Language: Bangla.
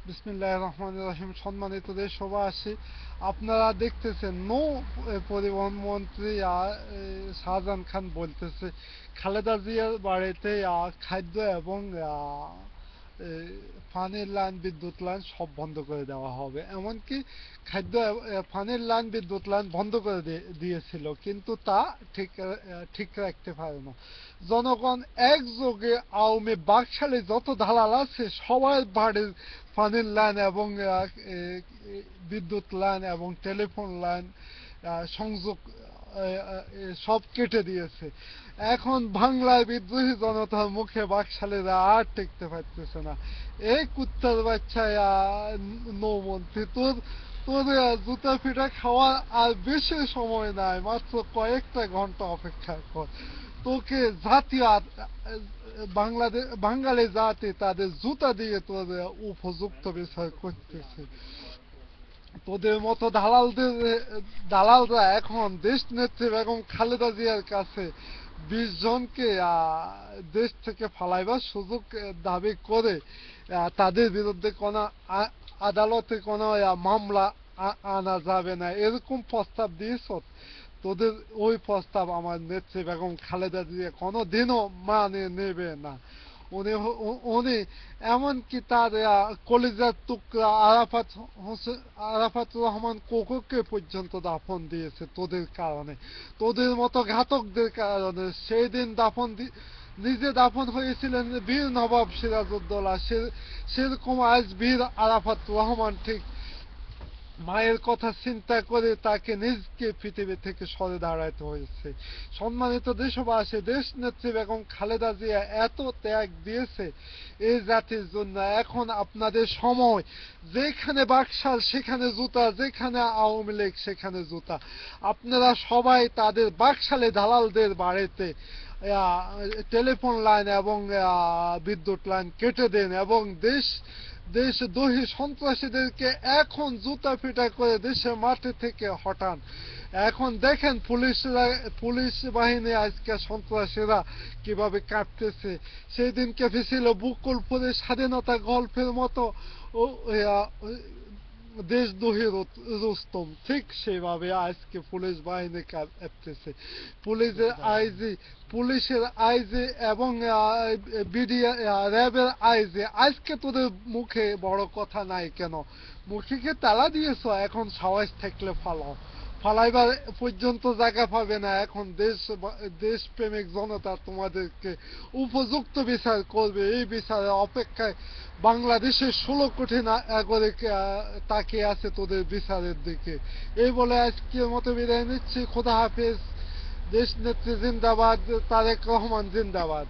বিসমিল্লাহির রহমানির রহিম। সম্মানিত দেশবাসী, আপনারা দেখতেছেন পরিবহন মন্ত্রী শাহজাহান খান বলতেছে খালেদা জিয়ার বাড়িতে খাদ্য এবং এ, পানির লাইন, বিদ্যুৎ লাইন সব বন্ধ করে দেওয়া হবে। এমনকি পানির লাইন, বিদ্যুৎ লাইন বন্ধ করে দিয়েছিল, কিন্তু তা ঠিক রাখতে পারে না। জনগণ একযোগে আওয়ামী বাকশালে যত দালাল আছে সবার বাড়ির পানির লাইন এবং বিদ্যুৎ লাইন এবং টেলিফোন লাইন সংযোগ সব কেটে দিয়েছে। এখন বাংলার বিদ্রোহী জনতার মুখে বাকশালীরা আর টিকতে পারতেছে না। এই কুত্তার বাচ্চা নৌমন্ত্রী, তোর তোর জুতা পিঠা খাওয়ার আর বেশি সময় নাই, মাত্র কয়েকটা ঘন্টা অপেক্ষা কর। তোকে জাতীয় বাঙালি জাতি তাদের জুতা দিয়ে তোদের উপযুক্ত বিচার করতেছে। তোদের মতো দালালরা এখন দেশ নেত্রী বেগম খালেদা জিয়ার কাছে 20 জনকে দেশ থেকে ফালাইবার সুযোগ দাবি করে তাদের বিরুদ্ধে কোনো আদালতে কোনো মামলা আনা যাবে না, এরকম প্রস্তাব দিয়েছ। তোদের ওই প্রস্তাব আমার নেত্রী বেগম খালেদা জিয়া কোনোদিনও মানে নেবে না। উনি এমনকি তার কলিজার টুকরা আরাফাত রহমান কোকোকে পর্যন্ত দাফন দিয়েছে তোদের কারণে, তোদের মতো ঘাতকদের কারণে। সেই দিন নিজে দাফন হয়েছিলেন বীর নবাব সিরাজউদ্দৌলা, সেরকম আজ বীর আরাফাত রহমান ঠিক মায়ের কথা চিন্তা করে তাকে নিজকে পৃথিবী থেকে সরে দাঁড়াতে হয়েছে। সম্মানিত দেশবাসী, দেশ নেত্রী বেগম খালেদা জিয়া এত ত্যাগ দিয়েছে এই জাতির জন্য। এখন আপনাদের সময়, যেখানে বাকশাল সেখানে জুতা, যেখানে আওয়ামী লীগ সেখানে জুতা। আপনারা সবাই তাদের বাকশালে দালালদের বাড়িতে টেলিফোন লাইন এবং বিদ্যুৎ লাইন কেটে দেন এবং দেশদ্রোহী সন্ত্রাসীদেরকে এখন জুতা পিটা করে দেশের মাটি থেকে হটান। এখন দেখেন পুলিশ বাহিনী আজকে সন্ত্রাসীরা কিভাবে কাটতেছে। সেই দিনকে ছিল বুকুলপুরে স্বাধীনতা গল্পের মতো দেশদ্রোহী রুস্তম, ঠিক সেভাবে আজকে পুলিশ বাহিনী কাটতেছে। পুলিশের আইজি পুলিশের আইজি এবং র্যাবের আইজি, আজকে তোদের মুখে বড় কথা নাই কেন? মুখে কি তালা দিয়েছ? এখন সাহস থাকলে ফালাইবার পর্যন্ত জায়গা পাবে না। এখন দেশপ্রেমিক জনতা তোমাদেরকে উপযুক্ত বিচার করবে, এই বিচারের অপেক্ষায় বাংলাদেশের 16 কোটি নাগরিক তাকিয়ে আছে তোদের বিচারের দিকে। এই বলে আজকের মতো বিদায় নিচ্ছি। খোদা হাফেজ। দেশ নেত্রী জিন্দাবাদ, তারেক রহমান জিন্দাবাদ।